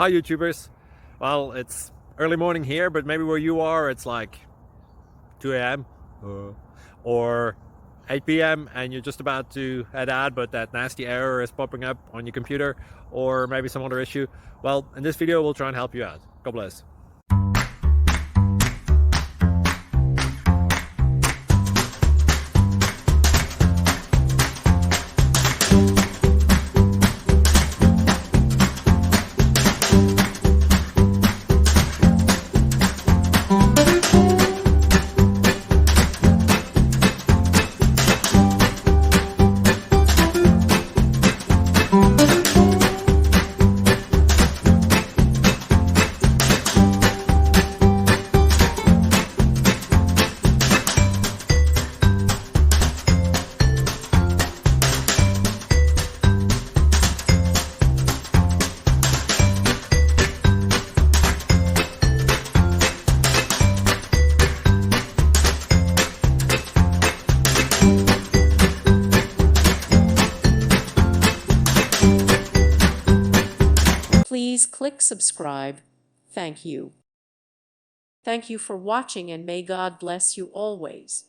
Hi YouTubers. Well, it's early morning here, but maybe where you are it's like 2 a.m. or 8 p.m. and you're just about to head out, but that nasty error is popping up on your computer, or maybe some other issue. Well, in this video we'll try and help you out. God bless. Please click subscribe. Thank you. Thank you for watching, and may God bless you always.